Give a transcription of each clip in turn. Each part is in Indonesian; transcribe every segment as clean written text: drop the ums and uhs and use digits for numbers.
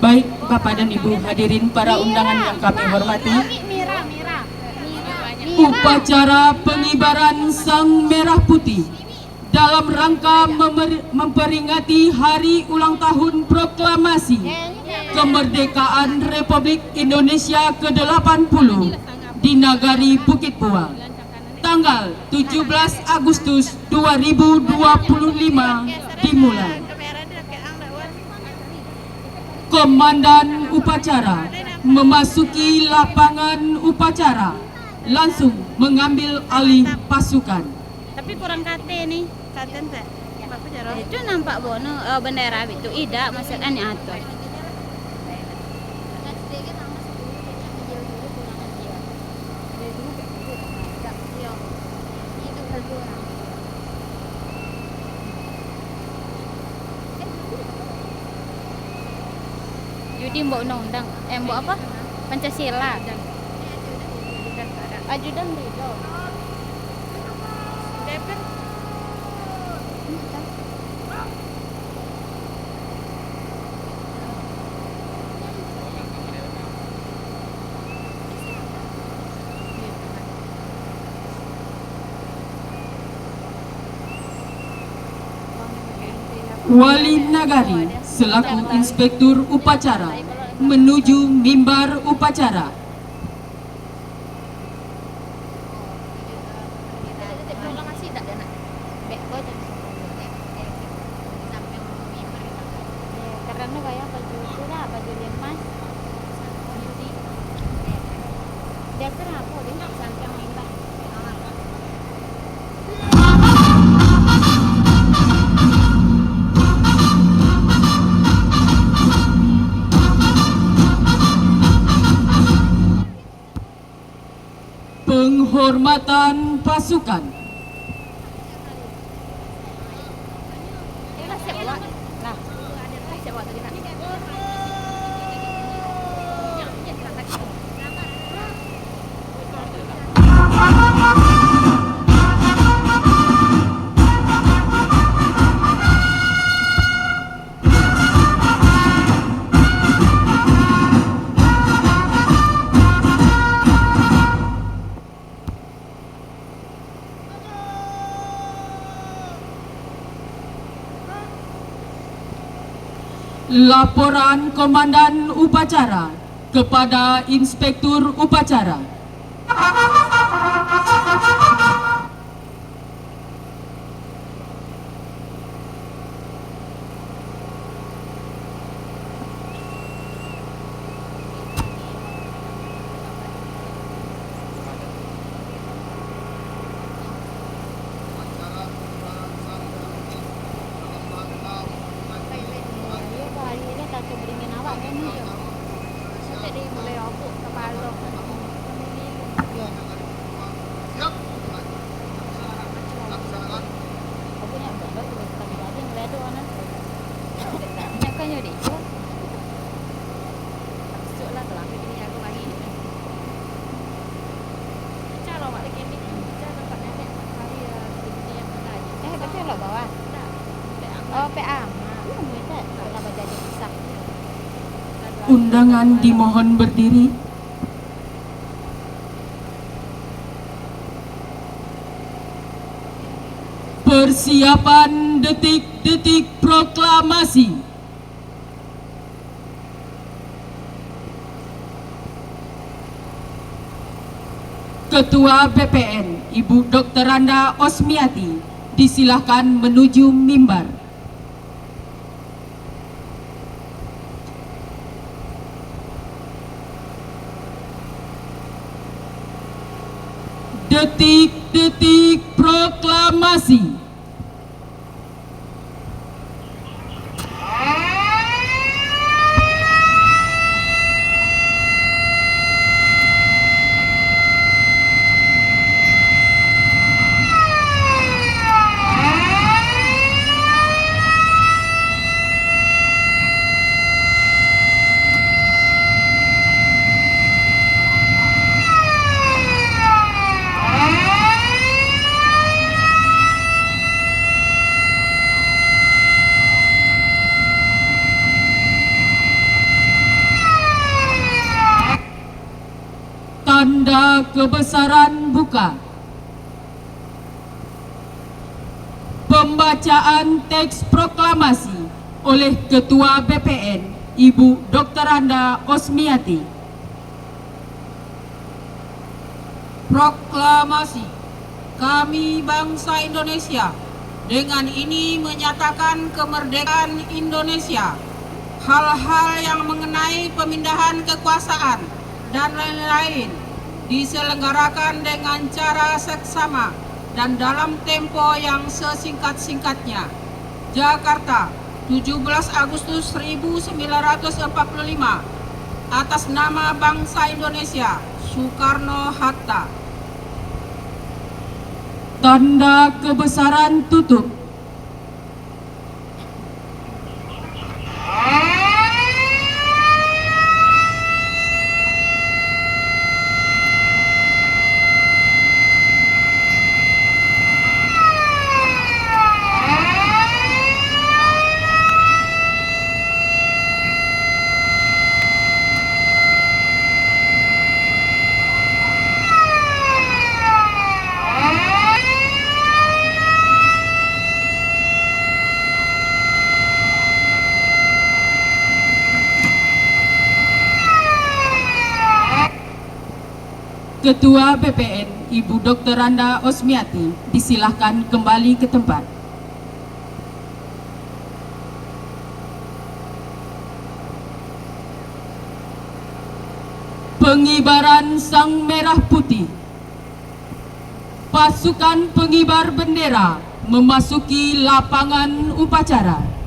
Baik, Bapak dan Ibu hadirin para undangan yang kami hormati, upacara pengibaran Sang Merah Putih dalam rangka memperingati Hari Ulang Tahun Proklamasi Kemerdekaan Republik Indonesia ke-80 di Nagari Bukit Puang, tanggal 17 Agustus 2025 dimulai. Komandan upacara memasuki lapangan upacara, langsung mengambil alih pasukan. Tapi kurang kate nih, kate enggak? Itu nampak bono bendera itu ida masakan atur. Judi mbok undang-undang, mbok apa? Pancasila. Ajudan beda. Depen. Wali Nagari selaku inspektur upacara menuju mimbar upacara. Karena kayak baju itu lah, baju lemas. Dia kenapa dia samping mimbar. Penghormatan pasukan. Laporan Komandan Upacara kepada Inspektur Upacara. Undangan dimohon berdiri. Persiapan detik-detik proklamasi. Ketua BPN, Ibu Dr. Randa Osmiati, disilahkan menuju mimbar. Detik-detik proklamasi. Tanda kebesaran buka. Pembacaan teks proklamasi oleh Ketua BPN, Ibu Dr. Anda Osmiati. Proklamasi. Kami bangsa Indonesia dengan ini menyatakan kemerdekaan Indonesia. Hal-hal yang mengenai pemindahan kekuasaan dan lain-lain diselenggarakan dengan cara seksama dan dalam tempo yang sesingkat-singkatnya. Jakarta, 17 Agustus 1945. Atas nama bangsa Indonesia, Soekarno-Hatta. Tanda kebesaran tutup. Ketua BPN, Ibu Dr. Anda Osmiati, disilahkan kembali ke tempat. Pengibaran Sang Merah Putih. Pasukan pengibar bendera memasuki lapangan upacara.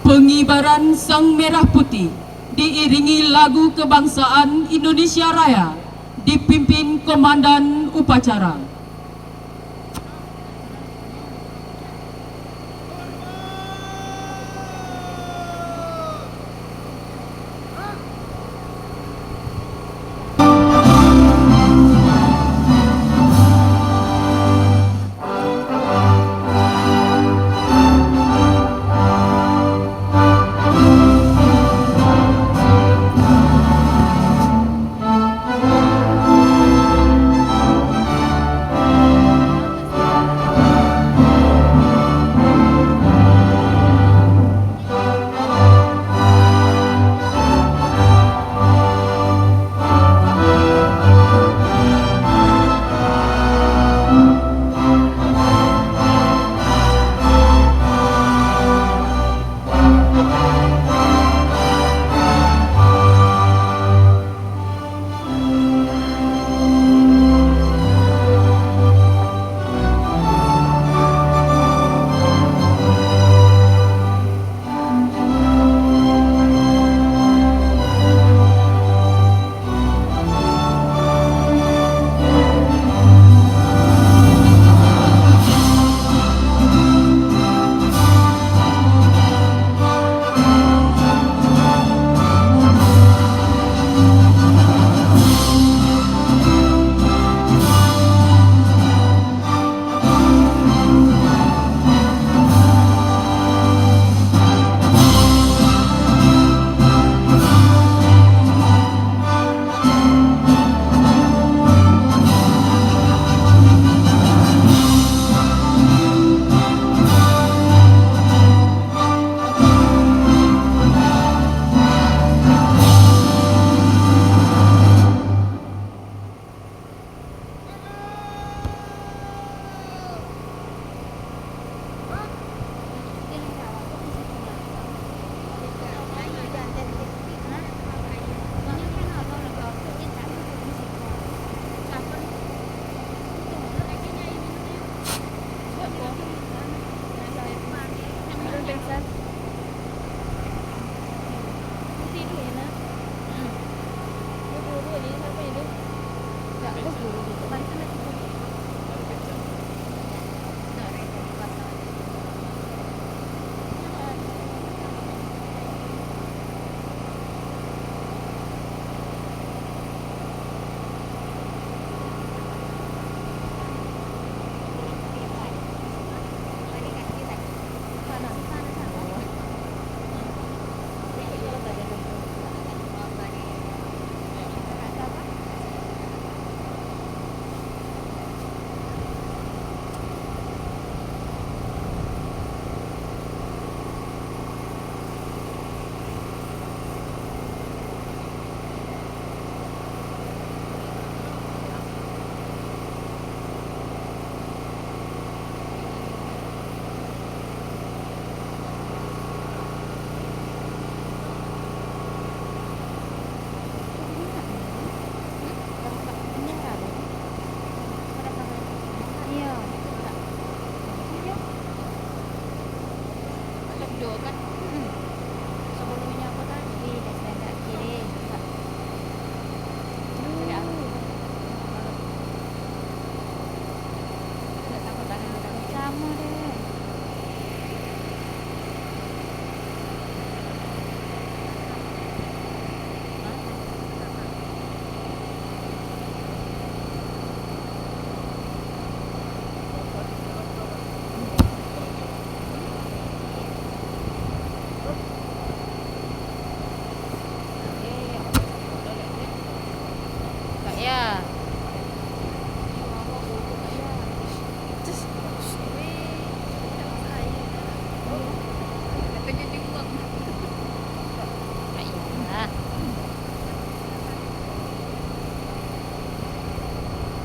Pengibaran Sang Merah Putih diiringi lagu kebangsaan Indonesia Raya dipimpin Komandan Upacara.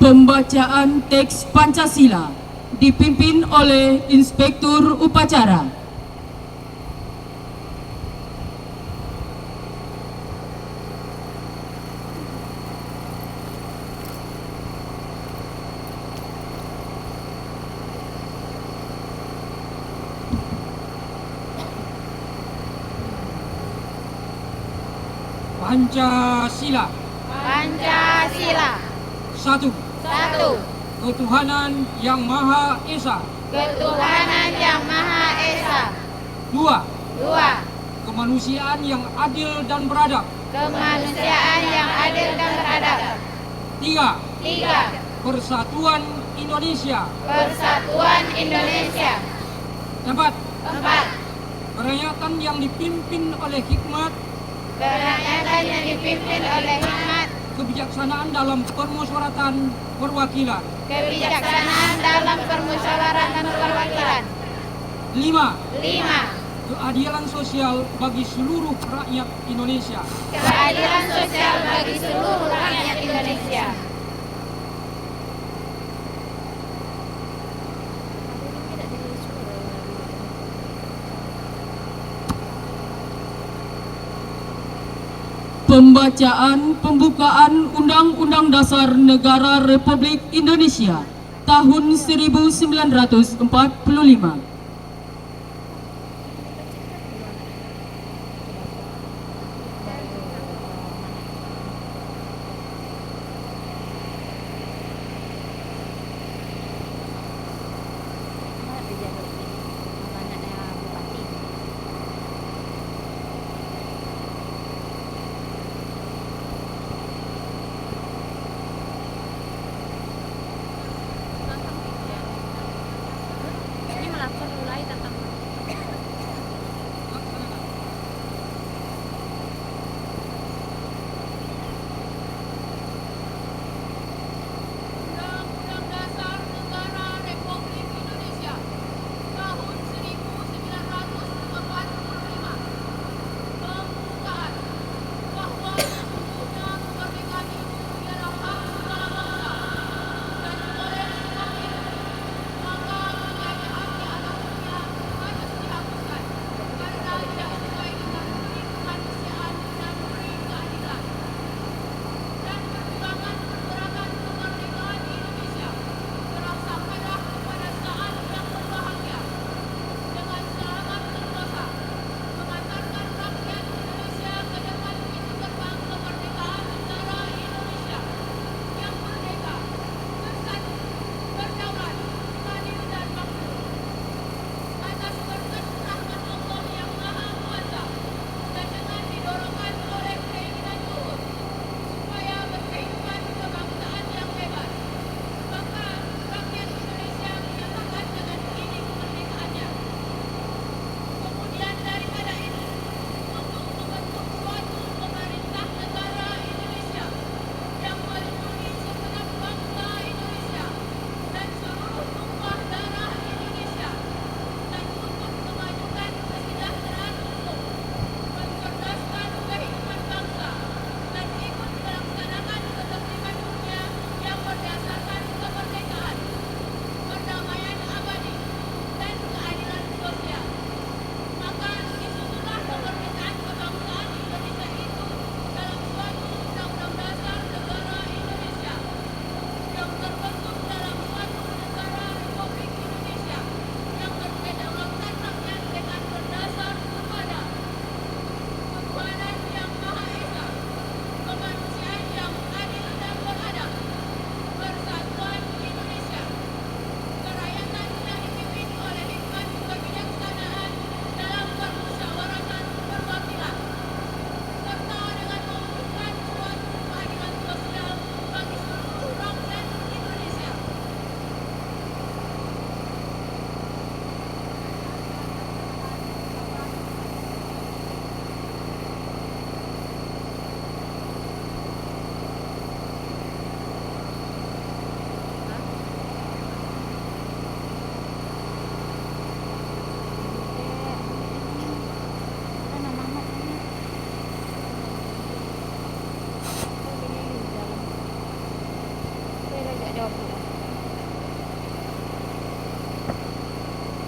Pembacaan teks Pancasila dipimpin oleh Inspektur Upacara. Pancasila. Pancasila. 1. 1. Ketuhanan Yang Maha Esa. Ketuhanan Yang Maha Esa. 2. 2. Kemanusiaan yang adil dan beradab. Kemanusiaan yang adil dan beradab. 3. 3. Persatuan Indonesia. Persatuan Indonesia. 4. 4. Kerakyatan yang dipimpin oleh hikmat, Kerakyatan yang dipimpin oleh hikmat, kebijaksanaan dalam permusyawaratan perwakilan. kebijaksanaan dalam permusyawaratan perwakilan. 5. 5. Keadilan sosial bagi seluruh rakyat Indonesia. Keadilan sosial bagi seluruh rakyat Indonesia. Pembacaan pembukaan Undang-Undang Dasar Negara Republik Indonesia tahun 1945. Ini melapor mulai tentang Undang-Undang Dasar Negara Republik Indonesia tahun 1945. Pembukaan bahwa sesungguhnya kemerdekaan itu ialah hak segala bangsa dan oleh sebab itu maka penjajahan di alam dunia harus dihapuskan karena tidak sesuai dengan peri kemanusiaan dan peri keadilan. Dan perjuangan pergerakan kemerdekaan Indonesia telah sampailah kepada saat yang berbahagia dengan selamat sentosa mengantarkan rakyat Indonesia ke depan pintu gerbang kemerdekaan negara Indonesia yang merdeka, bersatu, berdaulat, adil dan makmur. Atas berkat rahmat Allah yang Maha Kuasa dan dengan didorongan oleh keinginan luhur supaya berkehidupan kebangsaan yang bebas, maka rakyat Indonesia menyatakan dengan ini kemerdekaannya. Kemudian daripada itu, untuk membentuk suatu pemerintah negara Indonesia yang melindungi segenap bangsa Indonesia dan seluruh tumpah darah Indonesia, dan untuk memajukan kesejahteraan umum, mencerdaskan kehidupan bangsa, dan ikut melaksanakan ketertiban dunia yang berdasarkan kemerdekaan, perdamaian abadi, dan keadilan sosial. Maka disusunlah kemerdekaan kebangsaan Indonesia itu dalam suatu undang-undang dasar negara Indonesia yang terbentuk dalam suatu negara Republik Indonesia yang berkedaulatan rakyat dengan berdasar kepada ketuhanan Yang Maha Esa, kemanusiaan yang adil dan beradab, persatuan Indonesia, kerakyatan yang dipimpin oleh hikmat kebijaksanaan dalam permusyawaratan perwakilan, serta dengan mewujudkan suatu keadilan sosial bagi seluruh rakyat Indonesia.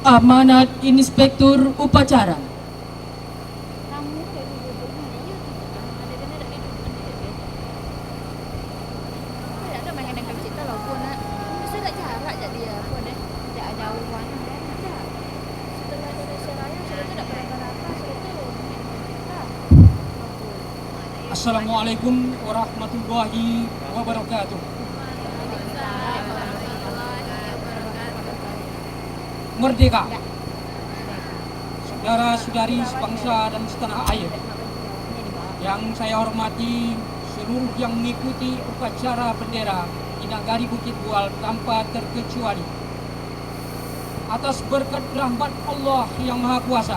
Amanat Inspektur Upacara. kamu dari duduk mana ya tidak ada kena tak duduk sendiri. Tidak ada main dengan kita loh pun nak. Bisa tak jarak jadi apa deh. Tidak ada jauhan ada. Setelah Indonesia Raya sudah tidak berapa sudah tu kita. Assalamualaikum warahmatullahi wabarakatuh. Merdeka, saudara-saudari sebangsa dan setanah air yang saya hormati, seluruh yang mengikuti upacara bendera di Nagari Bukit Bual tanpa terkecuali. Atas berkat rahmat Allah yang Maha Kuasa,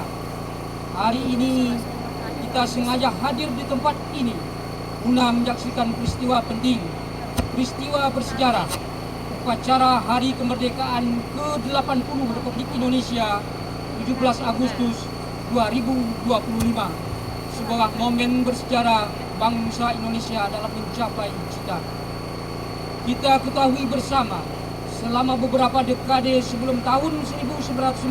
hari ini kita sengaja hadir di tempat ini guna menyaksikan peristiwa penting, peristiwa bersejarah, upacara Hari Kemerdekaan ke-80 Republik Indonesia 17 Agustus 2025. Sebuah momen bersejarah bangsa Indonesia dalam mencapai cita. Kita ketahui bersama, selama beberapa dekade sebelum tahun 1945,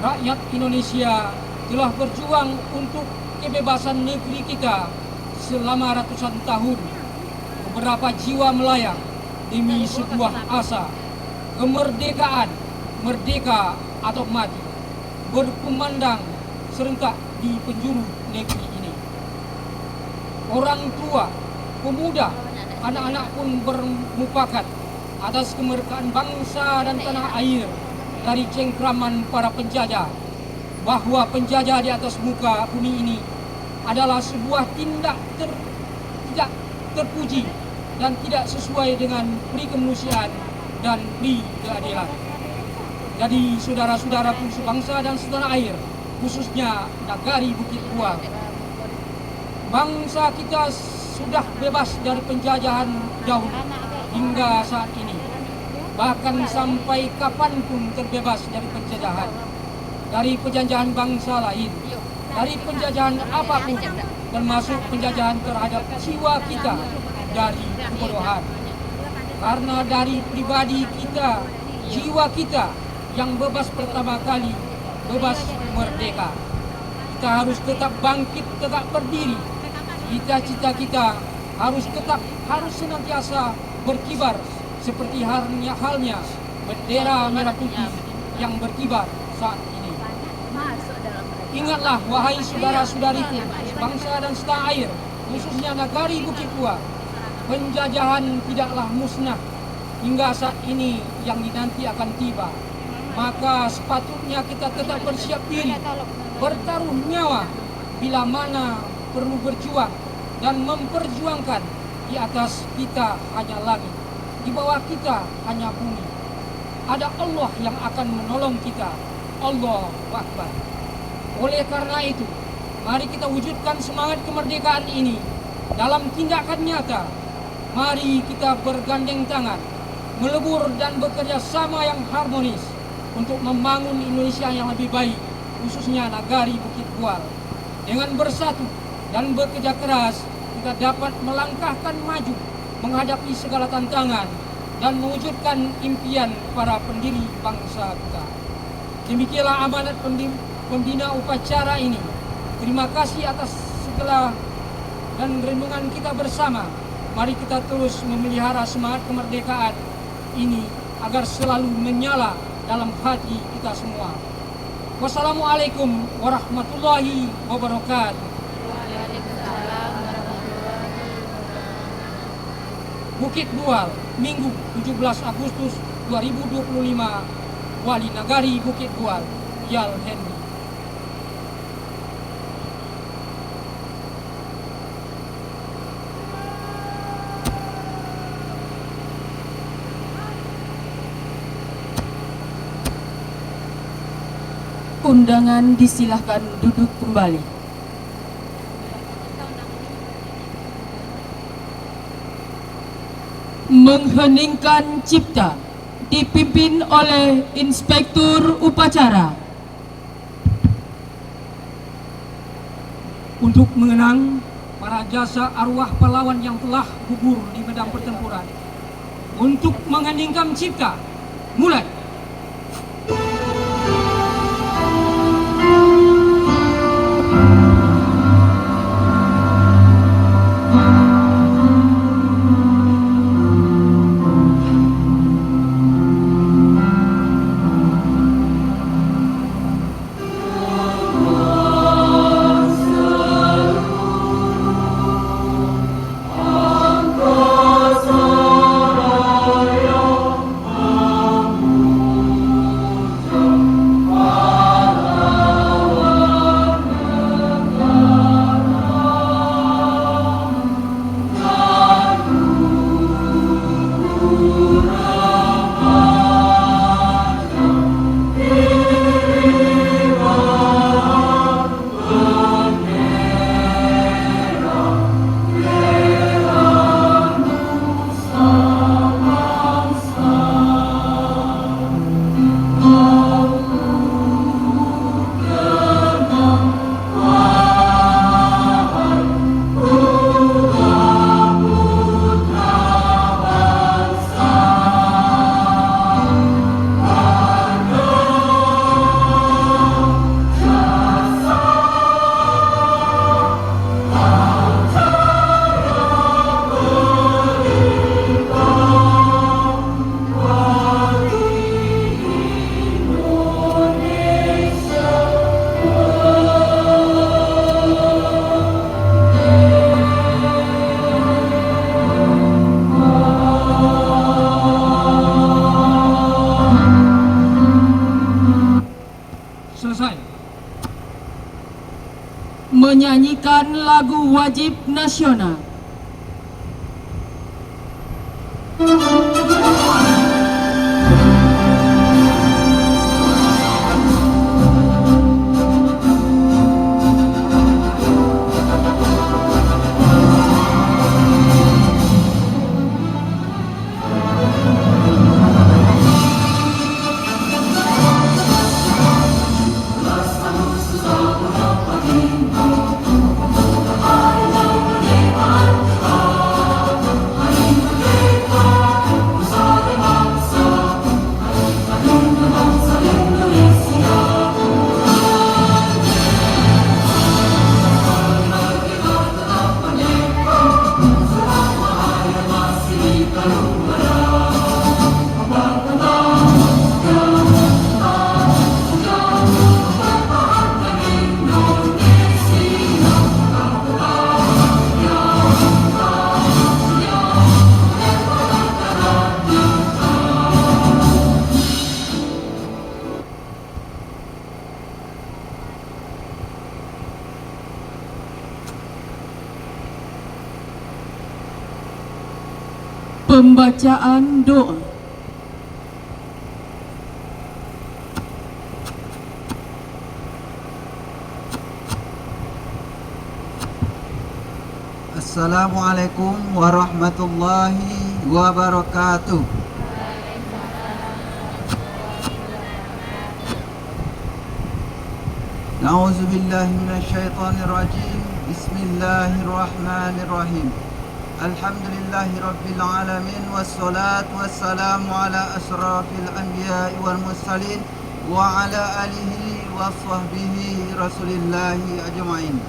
rakyat Indonesia telah berjuang untuk kebebasan negeri kita selama ratusan tahun. Beberapa jiwa melayang demi sebuah asa, kemerdekaan, merdeka atau mati, berkumandang serentak di penjuru negeri ini. Orang tua, pemuda, anak-anak pun bermufakat atas kemerdekaan bangsa dan tanah air dari cengkraman para penjajah, bahwa penjajah di atas muka bumi ini adalah sebuah tindak tidak terpuji dan tidak sesuai dengan pri kemanusiaan dan pri keadilan. Jadi saudara-saudaraku sebangsa dan setanah air, khususnya Nagari Bukit Bual, bangsa kita sudah bebas dari penjajahan dahulu hingga saat ini, bahkan sampai kapanpun terbebas dari penjajahan, dari penjajahan bangsa lain, dari penjajahan apapun, termasuk penjajahan terhadap jiwa kita dari kebodohan. Karena dari pribadi kita, jiwa kita yang bebas pertama kali, bebas merdeka, kita harus tetap bangkit, tetap berdiri. Cita-cita kita harus senantiasa berkibar seperti halnya bendera merah putih yang berkibar saat ini. Ingatlah wahai saudara-saudariku bangsa dan setanah air, khususnya Nagari Bukit Bual, penjajahan tidaklah musnah hingga saat ini, yang dinanti akan tiba. Maka sepatutnya kita tetap bersiap diri, bertaruh nyawa bila mana perlu berjuang dan memperjuangkan. Di atas kita hanya langit, di bawah kita hanya bumi. Ada Allah yang akan menolong kita. Allahu Akbar. Oleh karena itu, mari kita wujudkan semangat kemerdekaan ini dalam tindakan nyata. Mari kita bergandeng tangan, melebur dan bekerja sama yang harmonis untuk membangun Indonesia yang lebih baik, khususnya Nagari Bukit Bual. Dengan bersatu dan bekerja keras, kita dapat melangkahkan maju menghadapi segala tantangan dan mewujudkan impian para pendiri bangsa kita. Demikianlah amanat pembina upacara ini. Terima kasih atas segala dan renungan kita bersama. Mari kita terus memelihara semangat kemerdekaan ini agar selalu menyala dalam hati kita semua. Wassalamualaikum warahmatullahi wabarakatuh. Bukit Bual, Minggu 17 Agustus 2025, Wali Nagari Bukit Bual, Yal Henry. Undangan disilahkan duduk kembali. Mengheningkan cipta dipimpin oleh Inspektur Upacara. Untuk mengenang para jasa arwah pahlawan yang telah gugur di medan pertempuran. Untuk mengheningkan cipta, mulai. selesai. Menyanyikan lagu wajib nasional. Pembacaan doa. Assalamualaikum warahmatullahi wabarakatuh. Na'udzubillahi minasyaitonirrajim. Bismillahirrahmanirrahim. Alhamdulillahi rabbil alamin, wassalatu wassalamu ala asrafil anbiya'i wal mursalin wa ala alihi wa sahbihi rasulillahi ajma'in.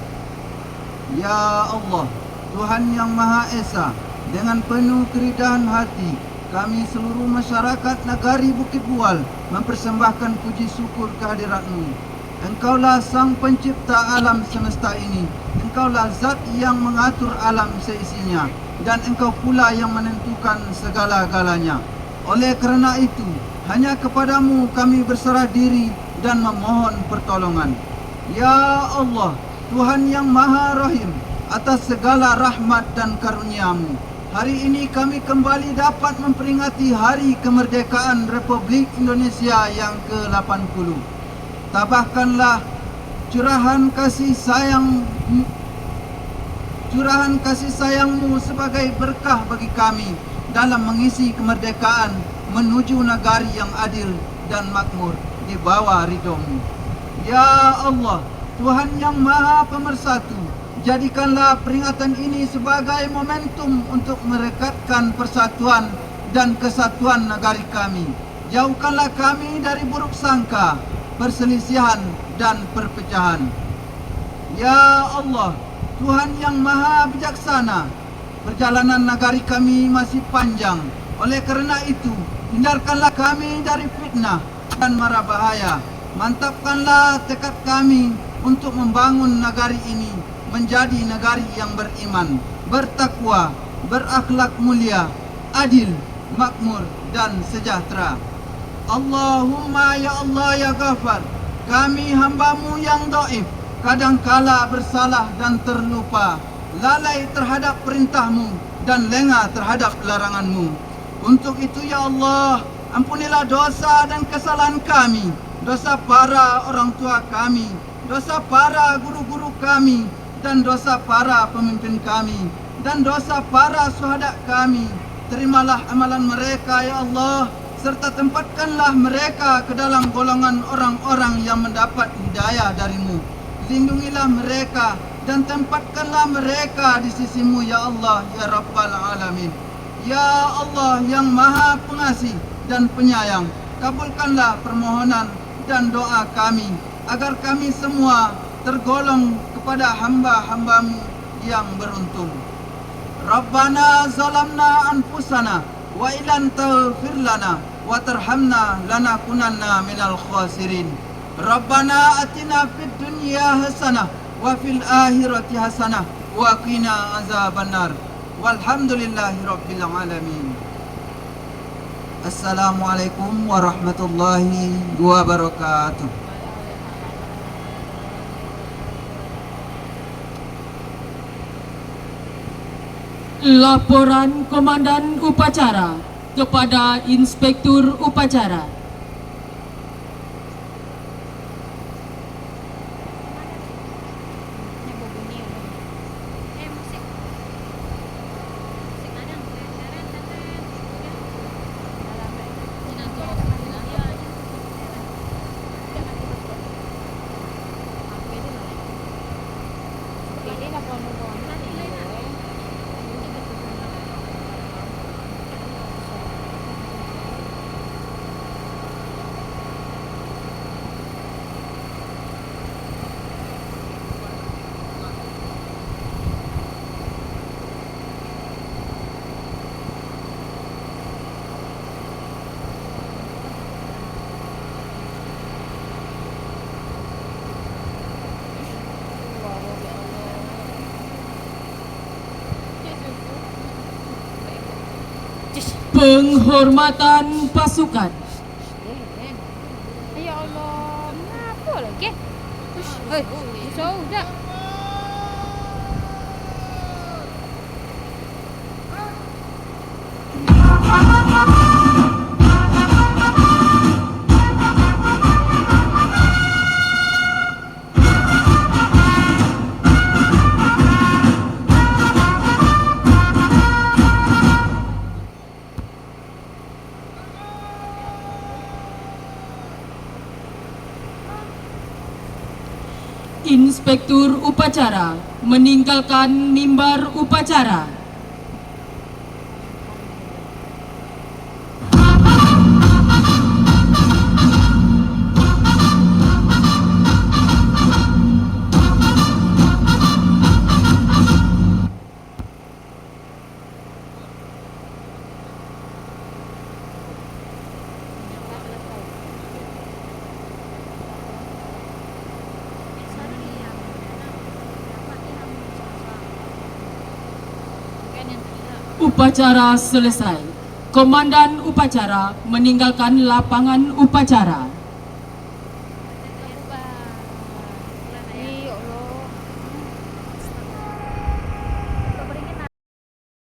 Ya Allah, Tuhan yang Maha Esa, dengan penuh keredahan hati kami seluruh masyarakat Negari Bukit Bual mempersembahkan puji syukur kehadirat-Mu. Engkaulah Sang Pencipta alam semesta ini. Engkaulah Zat yang mengatur alam seisinya, dan Engkau pula yang menentukan segala-galanya. Oleh kerana itu, hanya kepadamu kami berserah diri dan memohon pertolongan. Ya Allah, Tuhan yang Maha Rahim, atas segala rahmat dan karunia-Mu, hari ini kami kembali dapat memperingati Hari Kemerdekaan Republik Indonesia yang ke-80. Tabahkanlah curahan kasih sayang-Mu sebagai berkah bagi kami dalam mengisi kemerdekaan menuju negari yang adil dan makmur di bawah ridho-Mu. Ya Allah, Tuhan yang Maha Pemersatu, jadikanlah peringatan ini sebagai momentum untuk merekatkan persatuan dan kesatuan negari kami. Jauhkanlah kami dari buruk sangka, perselisihan dan perpecahan. Ya Allah, Tuhan yang Maha Bijaksana, perjalanan negari kami masih panjang. Oleh kerana itu, hindarkanlah kami dari fitnah dan mara bahaya. Mantapkanlah tekad kami untuk membangun negari ini menjadi negari yang beriman, bertakwa, berakhlak mulia, adil, makmur dan sejahtera. Allahumma ya Allah ya Ghafar, kami hamba-Mu yang dhaif, kadangkala bersalah dan terlupa, lalai terhadap perintah-Mu dan lengah terhadap larangan-Mu. Untuk itu ya Allah, ampunilah dosa dan kesalahan kami, dosa para orang tua kami, dosa para guru-guru kami, dan dosa para pemimpin kami, dan dosa para syuhada kami. Terimalah amalan mereka ya Allah, serta tempatkanlah mereka ke dalam golongan orang-orang yang mendapat hidayah dari-Mu. Lindungilah mereka dan tempatkanlah mereka di sisi-Mu ya Allah ya Rabbal Alamin. Ya Allah yang Maha Pengasih dan Penyayang, kabulkanlah permohonan dan doa kami agar kami semua tergolong kepada hamba-hamba-Mu yang beruntung. Rabbana zalamna anfusana wa ilan taghfir lana wa tarhamna lanakunanna minal khasirin. Rabbana atina fid dunya hasanah wa fil akhirati hasanah wa qina azabannar. Walhamdulillahi rabbil alamin. Assalamualaikum warahmatullahi wabarakatuh. Laporan Komandan Upacara kepada Inspektur Upacara. Penghormatan pasukan. Ya Allah, kenapa lagi? Hei, jauh dah. Inspektur Upacara meninggalkan mimbar upacara. Upacara selesai. Komandan upacara meninggalkan lapangan upacara.